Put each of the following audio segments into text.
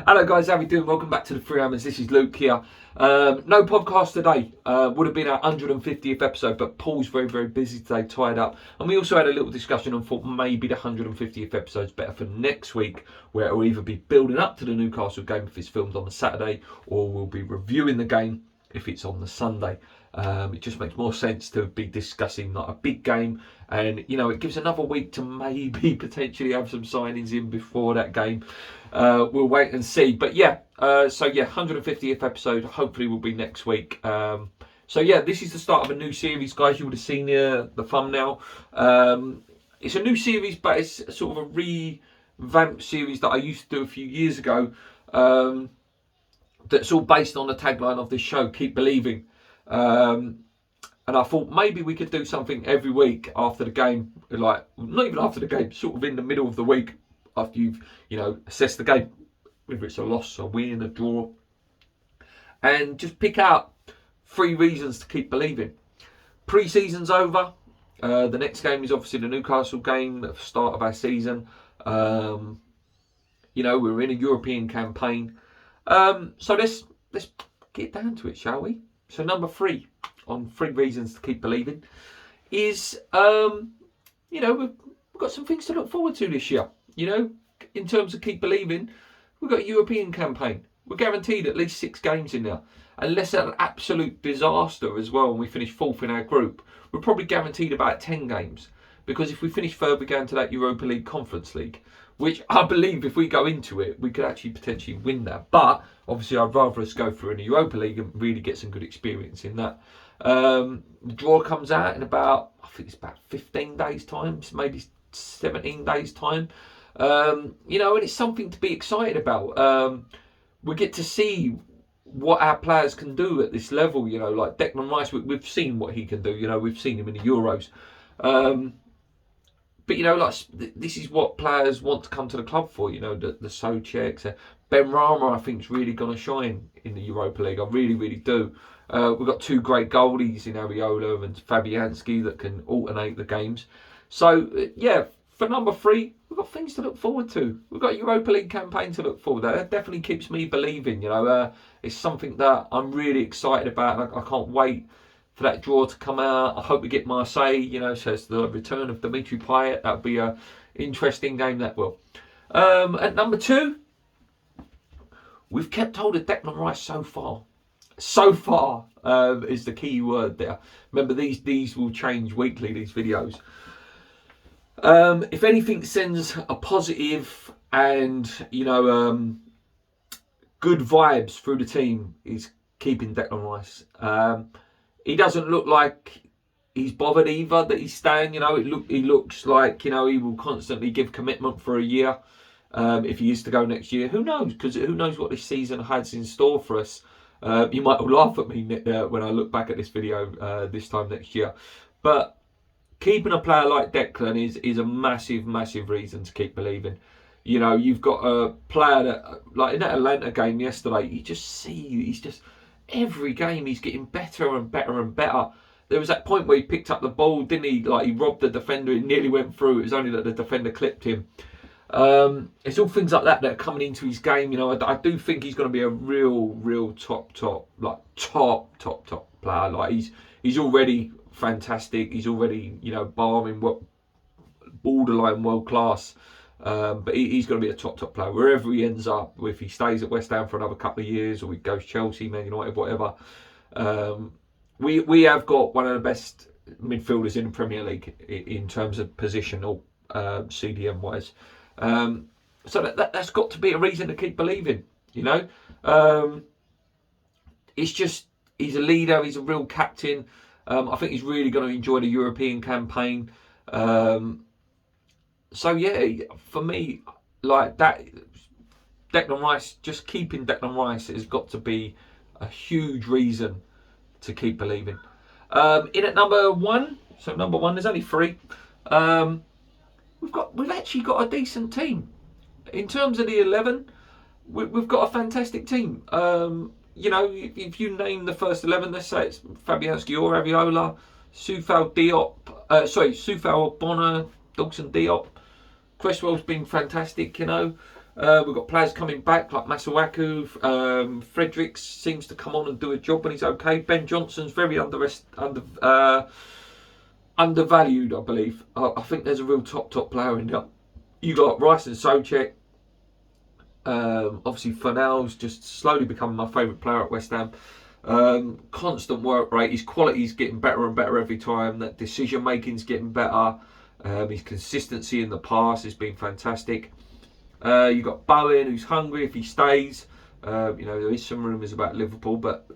Hello guys, how we doing? Welcome back to the Free Hammers. This is Luke here. No podcast today. Would have been our 150th episode, but Paul's very busy today, tied up. And we also had a little discussion and thought maybe the 150th episode's better for next week, where it will either be building up to the Newcastle game if it's filmed on the Saturday, or we'll be reviewing the game if it's on the Sunday. It just makes more sense to be discussing like a big game, and it gives another week to maybe potentially have some signings in before that game. We'll wait and see, but 150th episode hopefully will be next week. This is the start of a new series, guys. You would have seen the thumbnail. It's a new series, but it's sort of a revamped series that I used to do a few years ago. That's all based on the tagline of this show, Keep Believing. And I thought maybe we could do something every week after the game, like not even after the game, sort of in the middle of the week after you've, assessed the game, whether it's a loss, a win, a draw, and just pick out 3 reasons to keep believing. Pre-season's over. The next game is obviously the Newcastle game at the start of our season. We're in a European campaign. So let's get down to it, shall we? So number 3 on 3 reasons to keep believing is, we've got some things to look forward to this year. In terms of keep believing, we've got a European campaign. We're guaranteed at least 6 games in there. Unless it's an absolute disaster as well and we finish 4th in our group, we're probably guaranteed about 10 games. Because if we finish 3rd, we go into that Europa League Conference League, which I believe if we go into it, we could actually potentially win that. But obviously I'd rather us go through in the Europa League and really get some good experience in that. The draw comes out in about, I think it's about 15 days time, maybe 17 days time. And it's something to be excited about. We get to see what our players can do at this level, like Declan Rice, we've seen what he can do, we've seen him in the Euros. But this is what players want to come to the club for, the Součeks. Benrahma, I think, is really going to shine in the Europa League. I really do. We've got 2 great goalies in Areola and Fabianski that can alternate the games. So, for number 3, we've got things to look forward to. We've got a Europa League campaign to look forward to. That definitely keeps me believing, It's something that I'm really excited about. I can't wait for that draw to come out. I hope we get Marseille, so it's the return of Dimitri Payet. That'll be an interesting game, that will. At number 2, we've kept hold of Declan Rice so far. So far is the key word there. Remember, these will change weekly, these videos. If anything sends a positive and, good vibes through the team, is keeping Declan Rice. He doesn't look like he's bothered either that he's staying. He looks like, he will constantly give commitment for a year. If he is to go next year, who knows? Because who knows what this season has in store for us. You might laugh at me when I look back at this video this time next year. But keeping a player like Declan is a massive reason to keep believing. You've got a player that, like in that Atlanta game yesterday, he's just every game he's getting better and better. There was that point where he picked up the ball, didn't he? Like he robbed the defender, it nearly went through. It was only that the defender clipped him. It's all things like that are coming into his game. I do think he's going to be a real top player. Like he's already fantastic. He's already, barring what borderline world class. But he's going to be a top player wherever he ends up. If he stays at West Ham for another couple of years, or he goes Chelsea, Man United, whatever. We have got one of the best midfielders in the Premier League in terms of positional, CDM wise. So that's got to be a reason to keep believing. It's just he's a leader. He's a real captain. I think he's really going to enjoy the European campaign. For me, like that, Declan Rice, just keeping Declan Rice has got to be a huge reason to keep believing. In at number 1, so number 1, there's only 3. We've actually got a decent team. In terms of the 11, we've got a fantastic team. If you name the first 11, let's say it's Fabianski or Areola, Soufal Ogbonna, Dawson Diop. Cresswell's been fantastic, We've got players coming back like Masuaku. Fredericks seems to come on and do a job when he's okay. Ben Johnson's very undervalued, I believe. I think there's a real top player in there. You got Rice and Soucek. Obviously, Fornals just slowly becoming my favourite player at West Ham. Constant work rate. His quality's getting better and better every time. That decision making's getting better. His consistency in the pass has been fantastic. You've got Bowen, who's hungry if he stays. There is some rumours about Liverpool, but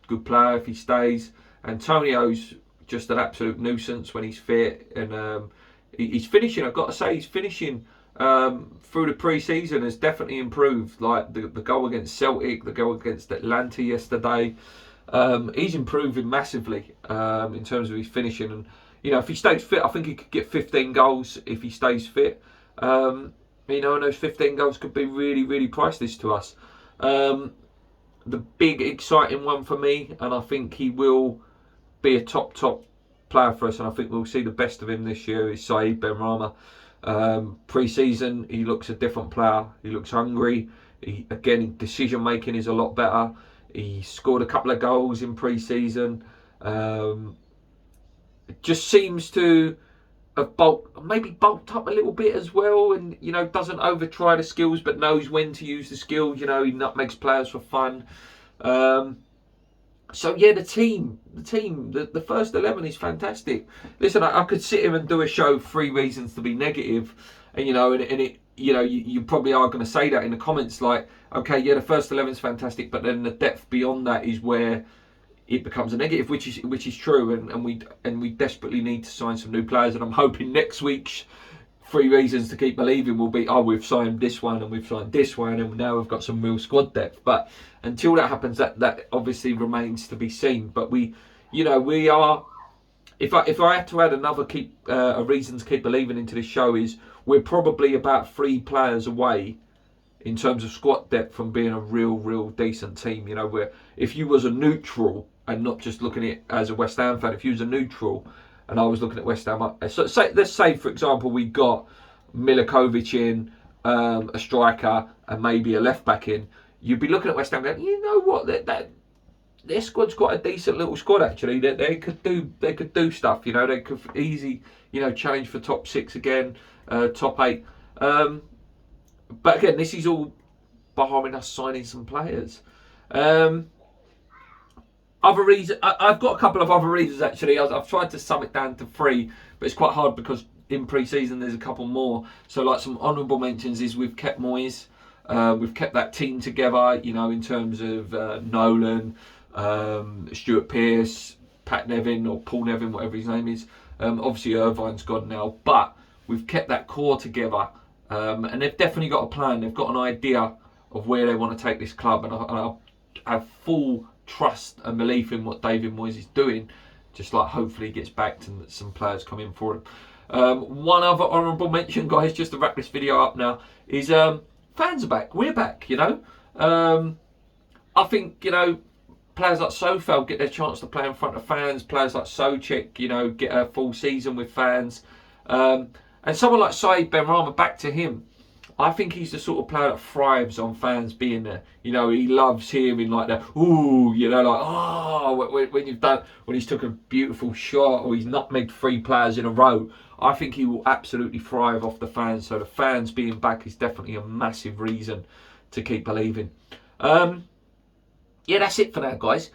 good player if he stays. Antonio's just an absolute nuisance when he's fit, and he's finishing. I've got to say, he's finishing through the pre-season has definitely improved. Like the goal against Celtic, the goal against Atlanta yesterday, he's improving massively in terms of his finishing. And if he stays fit, I think he could get 15 goals if he stays fit. And those 15 goals could be really, really priceless to us. The big exciting one for me, and I think he will be a top player for us, and I think we'll see the best of him this year, is Said Benrahma. Pre-season, he looks a different player. He looks hungry. Decision making is a lot better. He scored a couple of goals in pre-season. It just seems to have bulked up a little bit as well, and doesn't over try the skills, but knows when to use the skills. He nutmegs players for fun. So yeah, the team, the first 11 is fantastic. Listen, I could sit here and do a show 3 reasons to be negative, and you probably are going to say that in the comments, like, okay, yeah, the first 11 is fantastic, but then the depth beyond that is where it becomes a negative, which is true, and we desperately need to sign some new players, and I'm hoping next week's 3 reasons to keep believing will be, we've signed this one and we've signed this one, and now we've got some real squad depth. But until that happens, that obviously remains to be seen. But we are. If I had to add another a reason to keep believing into this show, is we're probably about 3 players away in terms of squad depth from being a real decent team. Where if you was a neutral and not just looking at it as a West Ham fan, if you was a neutral and I was looking at West Ham, so let's say for example we got Milikovic in, a striker, and maybe a left back in, you'd be looking at West Ham going, you know what, that their squad's quite a decent little squad actually. That they could do stuff. They could easy challenge for top 6 again, top 8. But again, this is all behind us signing some players. Other reason, I've got a couple of other reasons actually. I've tried to sum it down to 3, but it's quite hard because in pre-season there's a couple more. So like some honourable mentions is we've kept Moyes, we've kept that team together. In terms of Nolan, Stuart Pearce, Pat Nevin or Paul Nevin, whatever his name is. Obviously Irvine's gone now, but we've kept that core together, and they've definitely got a plan. They've got an idea of where they want to take this club, and I have full trust and belief in what David Moyes is doing. Just like hopefully he gets backed and that some players come in for him. One other honourable mention, guys, just to wrap this video up now, is fans are back. We're back. I think players like Sofel get their chance to play in front of fans. Players like Soucek, get a full season with fans. And someone like Said Benrahma, back to him. I think he's the sort of player that thrives on fans being there. He loves hearing like that, ooh, when he's took a beautiful shot or he's nutmegged 3 players in a row. I think he will absolutely thrive off the fans. So the fans being back is definitely a massive reason to keep believing. Yeah, that's it for now, guys.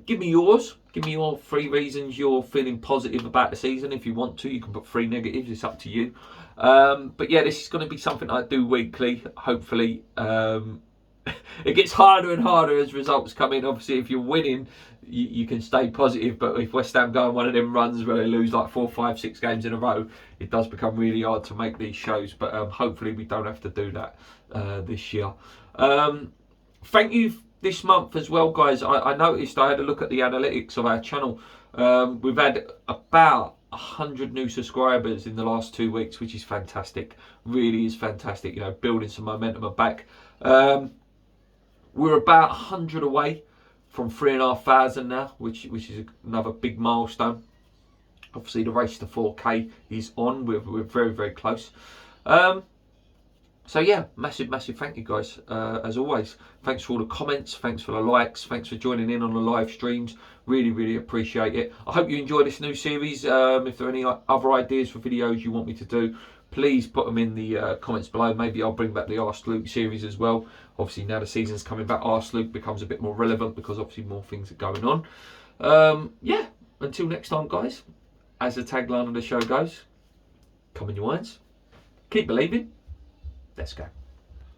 Give me yours. Give me your 3 reasons you're feeling positive about the season. If you want to, you can put 3 negatives. It's up to you. But yeah, this is going to be something I do weekly. Hopefully, it gets harder and harder as results come in. Obviously, if you're winning, you can stay positive. But if West Ham go on one of them runs where they lose like 4, 5, 6 games in a row, it does become really hard to make these shows. But hopefully, we don't have to do that this year. Thank you this month as well, guys. I noticed, I had a look at the analytics of our channel. We've had about 100 new subscribers in the last 2 weeks, which is fantastic. Really is fantastic. Building some momentum back. We're about 100 away from 3,500 now, which is another big milestone. Obviously, the race to 4K is on. We're very, very close. So yeah, massive thank you guys, as always. Thanks for all the comments, thanks for the likes, thanks for joining in on the live streams. Really appreciate it. I hope you enjoy this new series. If there are any other ideas for videos you want me to do, please put them in the comments below. Maybe I'll bring back the Ask Luke series as well. Obviously now the season's coming back, Ask Luke becomes a bit more relevant because obviously more things are going on. Yeah, until next time guys, as the tagline of the show goes, come in your minds, keep believing. Let's go.